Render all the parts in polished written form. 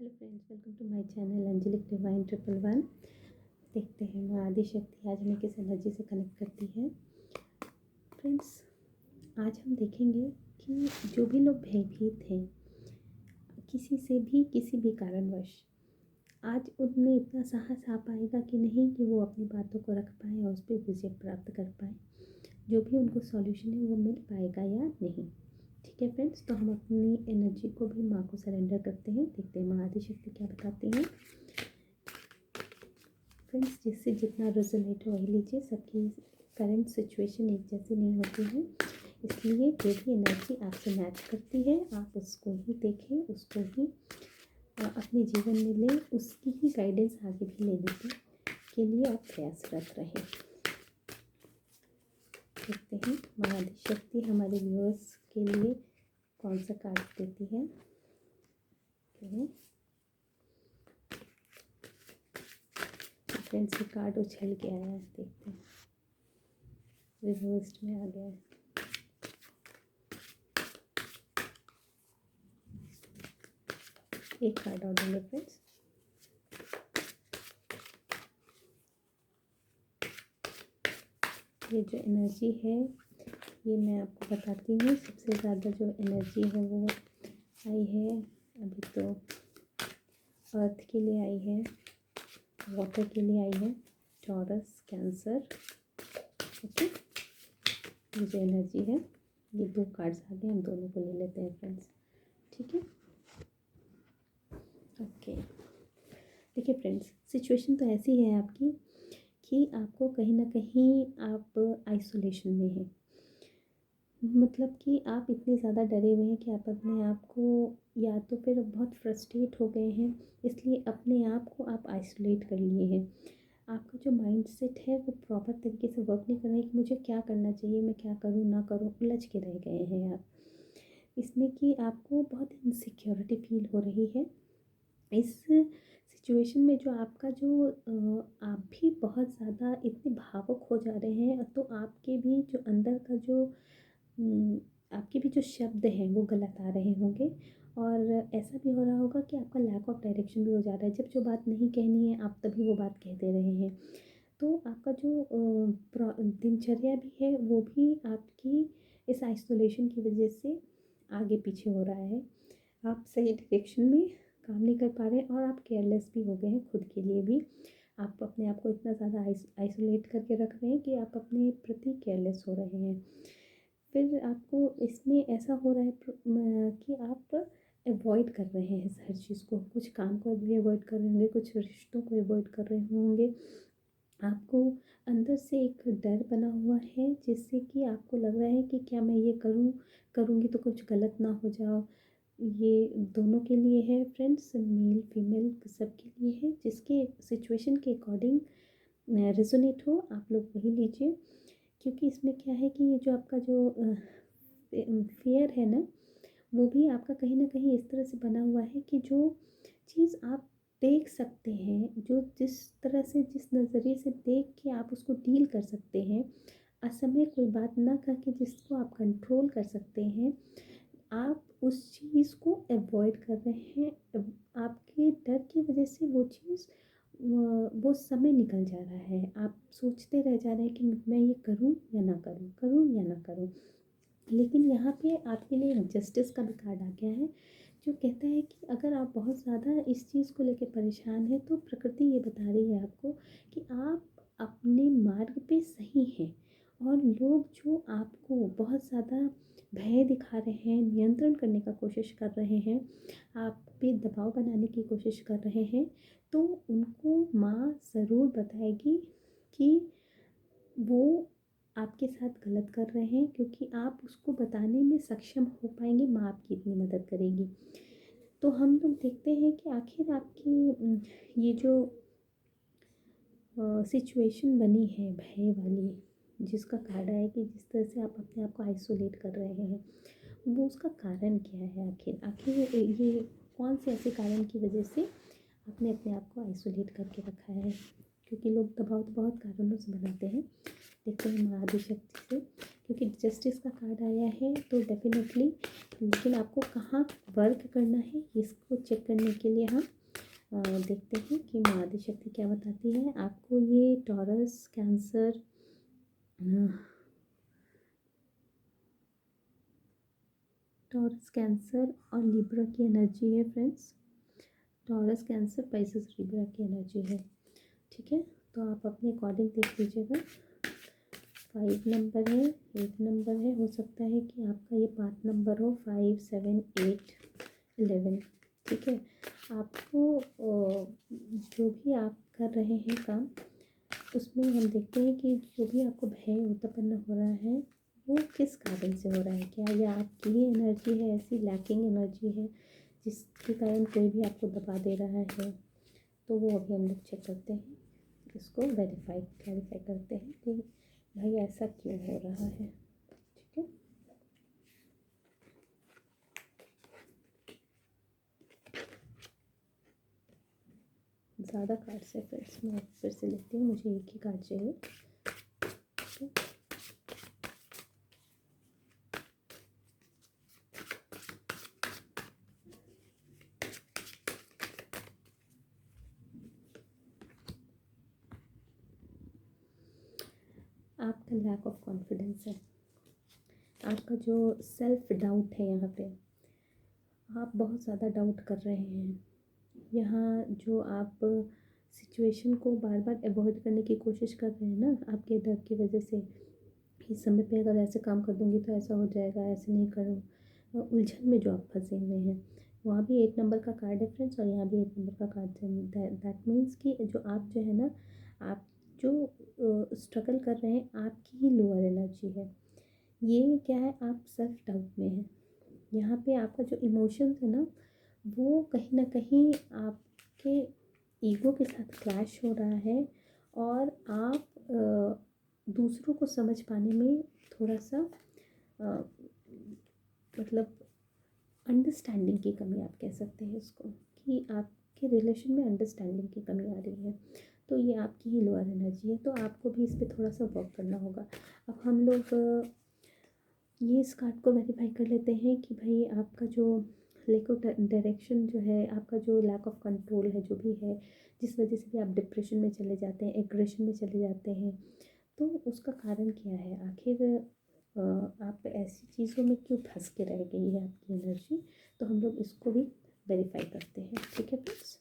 Hello friends, welcome to my channel Anjalik divine 111। देखते हैं माँ आदिशक्ति आज हमें किस एनर्जी से कनेक्ट करती है। फ्रेंड्स, आज हम देखेंगे कि जो भी लोग भयभीत हैं किसी से भी किसी भी कारणवश, आज उनमें इतना साहस आ पाएगा कि नहीं कि वो अपनी बातों को रख पाए और उस पर विजय प्राप्त कर पाए। जो भी उनको सॉल्यूशन है वो मिल पाएगा या नहीं। ठीक है फ्रेंड्स, तो हम अपनी एनर्जी को भी माँ को सरेंडर करते हैं। देखते हैं माँ आदिशक्ति क्या बताती हैं। फ्रेंड्स, जिससे जितना रेजोनेट हो वही लीजिए। सबकी करंट सिचुएशन एक जैसी नहीं होती है, इसलिए जो भी एनर्जी आपसे मैच करती है आप उसको ही देखें, उसको ही अपने जीवन में लें, उसकी ही गाइडेंस आगे भी लेने के लिए आप प्रयासरत रहें। देखते हैं माँ आदिशक्ति हमारे व्यूअर्स के लिए कौन सा कार्ड देती है। फ्रेंड्स, ये कार्ड उछल के आया है, देखते हैं। रिवर्स्ड में आ गया है। एक कार्ड और देंगे फ्रेंड्स। ये जो एनर्जी है ये मैं आपको बताती हूँ। सबसे ज़्यादा जो एनर्जी है वो आई है अभी तो अर्थ के लिए आई है, वाटर के लिए आई है, टॉरस, कैंसर। ओके, ये जो एनर्जी है ये दो कार्ड्स आ गए, हम दोनों को ले लेते हैं फ्रेंड्स। ठीक है, ओके। देखिए फ्रेंड्स, सिचुएशन तो ऐसी है आपकी कि आपको कहीं ना कहीं आप आइसोलेशन में हैं। मतलब कि आप इतने ज़्यादा डरे हुए हैं कि आप अपने आप को या तो फिर बहुत फ्रस्ट्रेट हो गए हैं, इसलिए अपने आप को आप आइसोलेट कर लिए हैं। आपका जो माइंड सेट है वो प्रॉपर तरीके से वर्क नहीं कर रहा है कि मुझे क्या करना चाहिए, मैं क्या करूँ ना करूँ, उलझ के रह गए हैं आप इसमें कि आपको बहुत इनसिक्योरिटी फील हो रही है। इस सिचुएशन में जो आपका जो आप भी बहुत ज़्यादा इतने भावुक हो जा रहे हैं, तो आपके भी जो अंदर का जो आपके भी जो शब्द हैं वो गलत आ रहे होंगे। और ऐसा भी हो रहा होगा कि आपका लैक ऑफ डायरेक्शन भी हो जा रहा है। जब जो बात नहीं कहनी है आप तभी वो बात कह दे रहे हैं। तो आपका जो दिनचर्या भी है वो भी आपकी इस आइसोलेशन की वजह से आगे पीछे हो रहा है। आप सही डायरेक्शन में काम नहीं कर पा रहे और आप केयरलेस भी हो गए हैं खुद के लिए भी। आप अपने आप को इतना ज़्यादा आइसोलेट करके रख रहे हैं कि आप अपने प्रति केयरलेस हो रहे हैं। फिर आपको इसमें ऐसा हो रहा है कि आप अवॉइड कर रहे हैं हर चीज़ को। कुछ काम को भी अवॉइड कर रहे होंगे, कुछ रिश्तों को अवॉइड कर रहे होंगे। आपको अंदर से एक डर बना हुआ है जिससे कि आपको लग रहा है कि क्या मैं ये करूँगी तो कुछ गलत ना हो जाओ। ये दोनों के लिए है फ्रेंड्स, मेल फीमेल सबके लिए है। जिसके सिचुएशन के अकॉर्डिंग रेजोनेट हो आप लोग वही लीजिए। क्योंकि इसमें क्या है कि ये जो आपका जो फेयर है ना, वो भी आपका कहीं ना कहीं इस तरह से बना हुआ है कि जो चीज़ आप देख सकते हैं, जो जिस तरह से जिस नज़रिए से देख के आप उसको डील कर सकते हैं, असमय कोई बात ना करके जिसको आप कंट्रोल कर सकते हैं, आप उस चीज़ को अवॉइड कर रहे हैं। आपके डर की वजह से वो चीज़ वो समय निकल जा रहा है। आप सोचते रह जा रहे हैं कि मैं ये करूं या ना करूं, करूं या ना करूं। लेकिन यहाँ पे आपके लिए जस्टिस का भी कार्ड आ गया है जो कहता है कि अगर आप बहुत ज़्यादा इस चीज़ को लेकर परेशान हैं तो प्रकृति ये बता रही है आपको कि आप अपने मार्ग पे सही हैं। और लोग जो आपको बहुत ज़्यादा भय दिखा रहे हैं, नियंत्रण करने का कोशिश कर रहे हैं, आप पे दबाव बनाने की कोशिश कर रहे हैं, तो उनको माँ ज़रूर बताएगी कि वो आपके साथ गलत कर रहे हैं, क्योंकि आप उसको बताने में सक्षम हो पाएंगे। माँ आपकी इतनी मदद करेगी। तो हम लोग देखते हैं कि आखिर आपकी ये जो सिचुएशन बनी है भय वाली, जिसका कार्ड है कि जिस तरह से आप अपने आप को आइसोलेट कर रहे हैं, वो उसका कारण क्या है। आखिर आखिर ये कौन से ऐसे कारण की वजह से आपने अपने आप को आइसोलेट करके रखा है। क्योंकि लोग दबाव तो बहुत कारणों से बनाते हैं। देखते हैं माँ आदिशक्ति से क्योंकि जस्टिस का कार्ड आया है तो डेफिनेटली, लेकिन आपको कहाँ वर्क करना है इसको चेक करने के लिए हम देखते हैं कि माँ आदिशक्ति क्या बताती है आपको। ये टॉरस, कैंसर, और लिब्रा की एनर्जी है friends. Taurus, cancer, Pisces, Libra की एनर्जी है। ठीक है, तो आप अपने अकॉर्डिंग देख लीजिएगा। 5 नंबर है, 8 नंबर है, हो सकता है कि आपका ये 5 नंबर हो, 5, 7, 8, 11। ठीक है, आपको जो भी आप कर रहे हैं काम, उसमें हम देखते हैं कि जो भी आपको भय उत्पन्न हो रहा है वो किस कारण से हो रहा है। क्या ये आपकी ही एनर्जी है, ऐसी लैकिंग एनर्जी है जिसके कारण कोई भी आपको दबा दे रहा है? तो वो अभी हम लोग चेक करते हैं, इसको क्लैरिफाई करते हैं कि भाई ऐसा क्यों हो रहा है। ठीक है, ज़्यादा कार्ड्स है फ्रेंड्स, मैं फिर से लिखती हूँ, मुझे एक ही कार्ड चाहिए। ठीक है, आपका लैक ऑफ कॉन्फिडेंस है, आपका जो सेल्फ डाउट है, यहाँ पे आप बहुत ज़्यादा डाउट कर रहे हैं। यहाँ जो आप सिचुएशन को बार बार अवॉइड करने की कोशिश कर रहे हैं ना, आपके डर की वजह से, इस समय पे अगर ऐसे काम कर दूँगी तो ऐसा हो जाएगा, ऐसे नहीं करूँ, उलझन में जो आप फंसे हुए हैं। वहाँ भी 8 नंबर का कार्ड है फ्रेंड्स, और यहाँ भी 8 नंबर का कार्ड है। दैट मीन्स कि जो आप जो है ना, आप जो स्ट्रगल कर रहे हैं, आपकी ही लोअर एनर्जी है। ये क्या है, आप सेल्फ डाउट में हैं। यहाँ पे आपका जो इमोशंस है ना, वो कहीं ना कहीं आपके ईगो के साथ क्लैश हो रहा है, और आप दूसरों को समझ पाने में थोड़ा सा मतलब अंडरस्टैंडिंग की कमी, आप कह सकते हैं इसको, कि आपके रिलेशन में अंडरस्टैंडिंग की कमी आ रही है। तो ये आपकी ही लोअर एनर्जी है, तो आपको भी इस पर थोड़ा सा वर्क करना होगा। अब हम लोग ये इस कार्ड को वेरीफाई कर लेते हैं कि भाई आपका जो लैक ऑफ डायरेक्शन जो है, आपका जो लैक ऑफ कंट्रोल है, जो भी है, जिस वजह से भी आप डिप्रेशन में चले जाते हैं, एग्रेशन में चले जाते हैं, तो उसका कारण क्या है आखिर? आप ऐसी चीज़ों में क्यों फंस के रह गई है आपकी एनर्जी? तो हम लोग इसको भी वेरीफाई करते हैं। ठीक है फ्रेंड्स,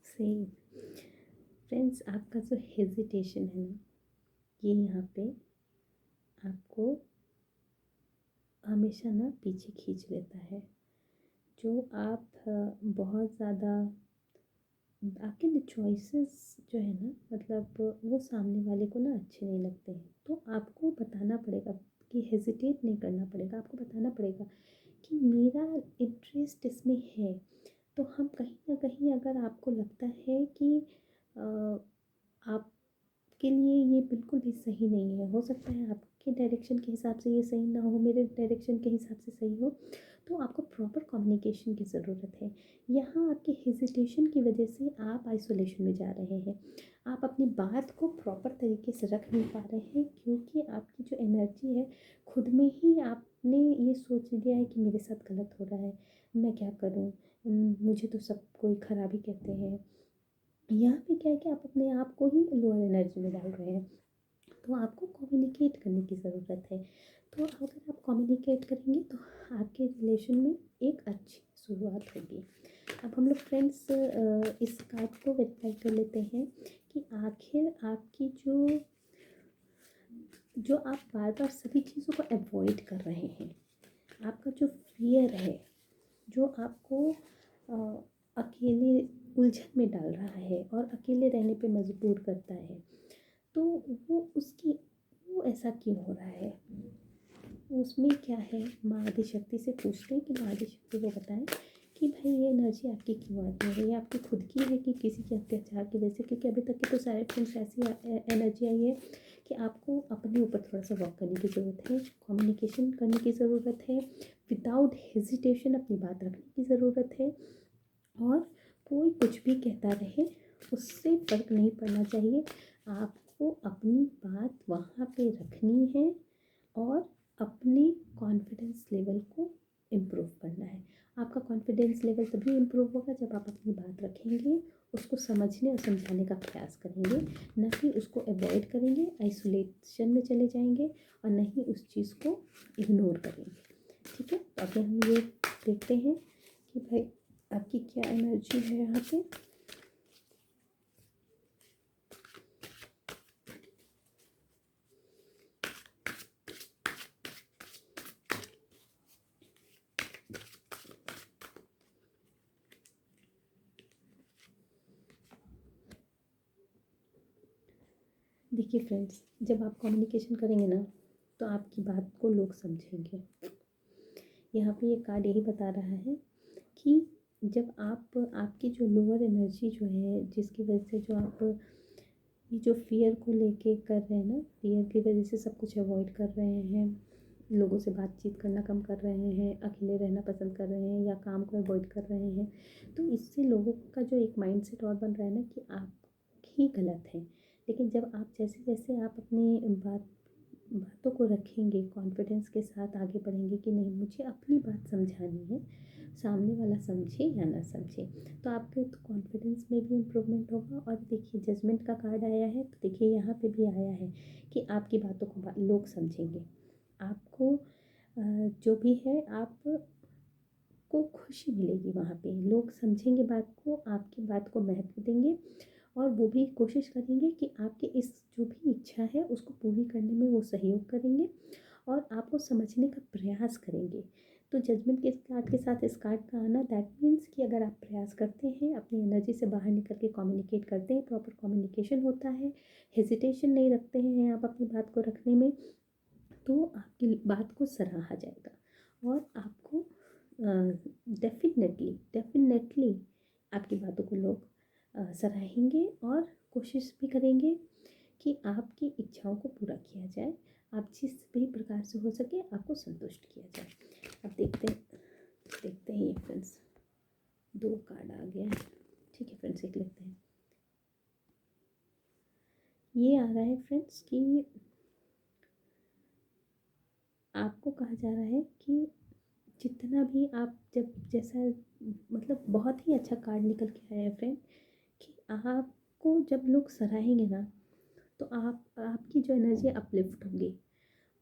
सही फ्रेंड्स, आपका जो हेजिटेशन है ना, ये यहाँ पे आपको हमेशा ना पीछे खींच लेता है। जो आप बहुत ज़्यादा, आपके ना चॉइसेस जो है ना, मतलब वो सामने वाले को ना अच्छे नहीं लगते हैं। तो आपको बताना पड़ेगा कि हेजिटेट नहीं करना पड़ेगा, आपको बताना पड़ेगा कि मेरा इंटरेस्ट इसमें है। तो हम कहीं ना कहीं, अगर आपको लगता है कि आपके लिए ये बिल्कुल भी सही नहीं है, हो सकता है आपके डायरेक्शन के हिसाब से ये सही ना हो, मेरे डायरेक्शन के हिसाब से सही हो, तो आपको प्रॉपर कम्युनिकेशन की ज़रूरत है। यहाँ आपके हेजिटेशन की वजह से आप आइसोलेशन में जा रहे हैं, आप अपनी बात को प्रॉपर तरीके से रख नहीं पा रहे हैं, क्योंकि आपकी जो एनर्जी है, खुद में ही आपने ये सोच लिया है कि मेरे साथ गलत हो रहा है, मैं क्या करूँ, मुझे तो सब कोई ख़राब ही कहते हैं। यहाँ पे क्या है कि आप अपने आप को ही लोअर एनर्जी में डाल रहे हैं। तो आपको कम्युनिकेट करने की ज़रूरत है। तो अगर आप कम्युनिकेट करेंगे तो आपके रिलेशन में एक अच्छी शुरुआत होगी। अब हम लोग फ्रेंड्स इस कार्ड को वेरीफाई कर लेते हैं कि आखिर आपकी जो आप बार बार सभी चीज़ों को अवॉइड कर रहे हैं, आपका जो फियर है, जो आपको अकेले उलझन में डाल रहा है और अकेले रहने पे मजबूर करता है, तो वो ऐसा क्यों हो रहा है? उसमें क्या है, माँ आदिशक्ति से पूछते हैं कि माँ आदिशक्ति को बताएं कि है ये एनर्जी आपकी क्यों आती है, ये आपकी खुद की है कि किसी के अत्याचार की वजह से, क्योंकि अभी तक की तो सारे फ्रेंड्स ऐसी एनर्जी आई है कि आपको अपने ऊपर थोड़ा सा वर्क करने की ज़रूरत है, कम्युनिकेशन करने की ज़रूरत है, विदाउट हेजिटेशन अपनी बात रखने की ज़रूरत है, और कोई कुछ भी कहता रहे उससे फ़र्क नहीं पड़ना चाहिए। आपको अपनी बात वहाँ पे रखनी है और अपने कॉन्फिडेंस लेवल को इम्प्रूव करना है। आपका कॉन्फिडेंस लेवल तभी इम्प्रूव होगा जब आप अपनी बात रखेंगे, उसको समझने और समझाने का प्रयास करेंगे, न कि उसको अवॉइड करेंगे, आइसोलेशन में चले जाएंगे, और न ही उस चीज़ को इग्नोर करेंगे। ठीक है, तो अभी हम ये देखते हैं कि भाई आपकी क्या एनर्जी है यहाँ पे। देखिए फ्रेंड्स, जब आप कम्युनिकेशन करेंगे ना तो आपकी बात को लोग समझेंगे। यहाँ पे ये कार्ड यही बता रहा है कि जब आप आपकी जो लोअर एनर्जी जो है, जिसकी वजह से जो आप ये जो फियर को लेके कर रहे हैं ना, फियर की वजह से सब कुछ अवॉइड कर रहे हैं, लोगों से बातचीत करना कम कर रहे हैं, अकेले रहना पसंद कर रहे हैं, या काम को अवॉइड कर रहे हैं, तो इससे लोगों का जो एक माइंडसेट और बन रहा है ना कि आप ही गलत हैं। लेकिन जब आप जैसे जैसे आप अपनी बातों को रखेंगे, कॉन्फिडेंस के साथ आगे बढ़ेंगे कि नहीं मुझे अपनी बात समझानी है, सामने वाला समझे या ना समझे, तो आपके तो कॉन्फिडेंस में भी इम्प्रूवमेंट होगा। और देखिए जजमेंट का कार्ड आया है, तो देखिए यहाँ पे भी आया है कि आपकी बातों को लोग समझेंगे, आपको जो भी है आपको खुशी मिलेगी, वहाँ पे लोग समझेंगे बात को, आपकी बात को महत्व देंगे, और वो भी कोशिश करेंगे कि आपकी इस जो भी इच्छा है उसको पूरी करने में वो सहयोग करेंगे और आपको समझने का प्रयास करेंगे। तो जजमेंट के कार्ड के साथ इस कार्ड का आना दैट मीन्स कि अगर आप प्रयास करते हैं, अपनी एनर्जी से बाहर निकल के कम्युनिकेट करते हैं, प्रॉपर कम्युनिकेशन होता है, हेजिटेशन नहीं रखते हैं आप अपनी बात को रखने में, तो आपकी बात को सराहा जाएगा और आपको डेफिनेटली डेफिनेटली आपकी बातों को लोग सराहेंगे और कोशिश भी करेंगे कि आपकी इच्छाओं को पूरा किया जाए, आप जिस भी प्रकार से हो सके आपको संतुष्ट किया जाए। अब देखते हैं ये फ्रेंड्स, 2 कार्ड आ गया है। ठीक है फ्रेंड्स, एक लेते हैं। ये आ रहा है फ्रेंड्स कि आपको कहा जा रहा है कि जितना भी आप जब जैसा मतलब बहुत ही अच्छा कार्ड निकल के आया है फ्रेंड कि आपको जब लोग सराहेंगे ना तो आपकी जो एनर्जी अपलिफ्ट होगी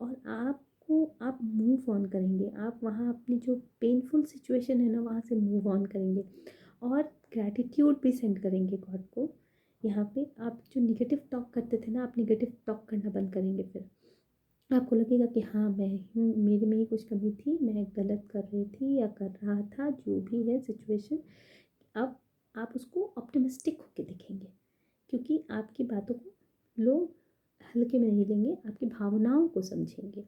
और आप मूव ऑन करेंगे, आप वहाँ अपनी जो पेनफुल सिचुएशन है ना वहाँ से मूव ऑन करेंगे और ग्रैटिट्यूड भी सेंड करेंगे गॉड को। यहाँ पे आप जो निगेटिव टॉक करते थे ना, आप निगेटिव टॉक करना बंद करेंगे। फिर आपको लगेगा कि हाँ मैं हूँ, मेरे में ही कुछ कमी थी, मैं गलत कर रही थी या कर रहा था, जो भी है सिचुएशन, अब आप उसको ऑप्टिमिस्टिक होके देखेंगे क्योंकि आपकी बातों को लोग हल्के में नहीं लेंगे, आपकी भावनाओं को समझेंगे।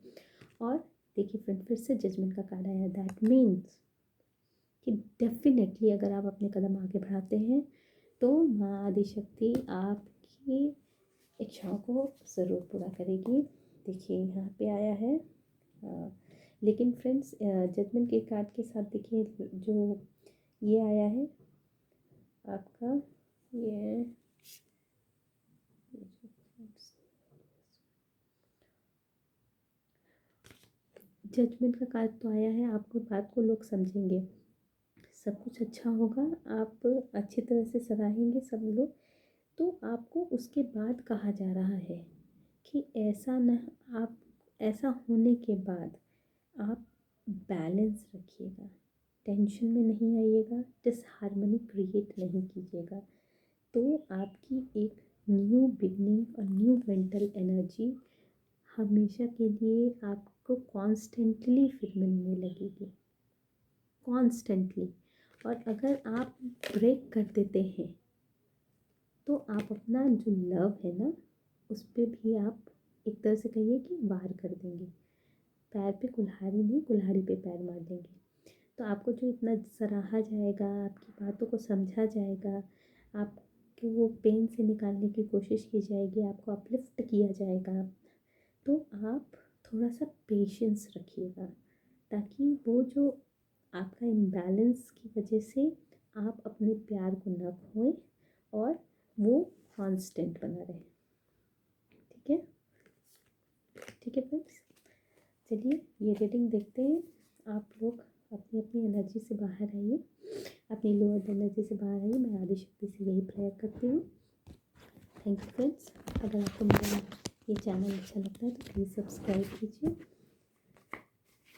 और देखिए फ्रेंड, फिर से जजमेंट का कार्ड आया, दैट मीन्स कि डेफिनेटली अगर आप अपने कदम आगे बढ़ाते हैं तो माँ आदिशक्ति आपकी इच्छाओं को ज़रूर पूरा करेगी। देखिए यहाँ पे आया है लेकिन फ्रेंड्स जजमेंट के कार्ड के साथ देखिए जो ये आया है आपका, ये जजमेंट का कार्ड तो आया है, आपको बात को लोग समझेंगे, सब कुछ अच्छा होगा, आप अच्छी तरह से सराहेंगे सब लोग। तो आपको उसके बाद कहा जा रहा है कि ऐसा न आप ऐसा होने के बाद आप बैलेंस रखिएगा, टेंशन में नहीं आइएगा, डिसहार्मनी क्रिएट नहीं कीजिएगा। तो आपकी एक न्यू बिगनिंग और न्यू मेंटल एनर्जी हमेशा के लिए आपको कॉन्स्टेंटली फिर मिलने लगेगी, कॉन्स्टेंटली। और अगर आप ब्रेक कर देते हैं तो आप अपना जो लव है ना उस पर भी आप एक तरह से कहिए कि वार कर देंगे, पैर पे कुल्हाड़ी नहीं कुल्हाड़ी पे पैर मार देंगे। तो आपको जो इतना सराहा जाएगा, आपकी बातों को समझा जाएगा, आपको वो पेन से निकालने की कोशिश की जाएगी, आपको अपलिफ्ट किया जाएगा, तो आप थोड़ा सा पेशेंस रखिएगा, ताकि वो जो आपका इम्बैलेंस की वजह से आप अपने प्यार को ना खोएं और वो कांस्टेंट बना रहे। ठीक है, ठीक है फ्रेंड्स, चलिए ये रीडिंग देखते हैं। आप लोग अपनी अपनी एनर्जी से बाहर आइए, अपनी लोअर एनर्जी से बाहर आइए। मैं आदिशक्ति से यही प्रेयर करती हूँ। Thank you friends. अगर आपको मेरा ये चैनल अच्छा लगता है तो प्लीज़ सब्सक्राइब कीजिए,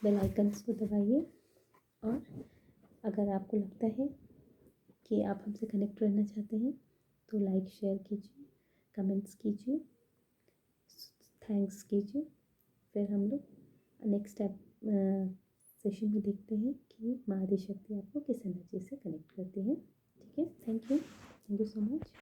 बेल आइकन्स को दबाइए, और अगर आपको लगता है कि आप हमसे कनेक्ट रहना चाहते हैं तो लाइक शेयर कीजिए, कमेंट्स कीजिए, थैंक्स कीजिए। फिर हम लोग नेक्स्ट सेशन में देखते हैं कि माँ आदिशक्ति आपको किस एनर्जी से कनेक्ट करती है। ठीक है, थैंक यू सो मच।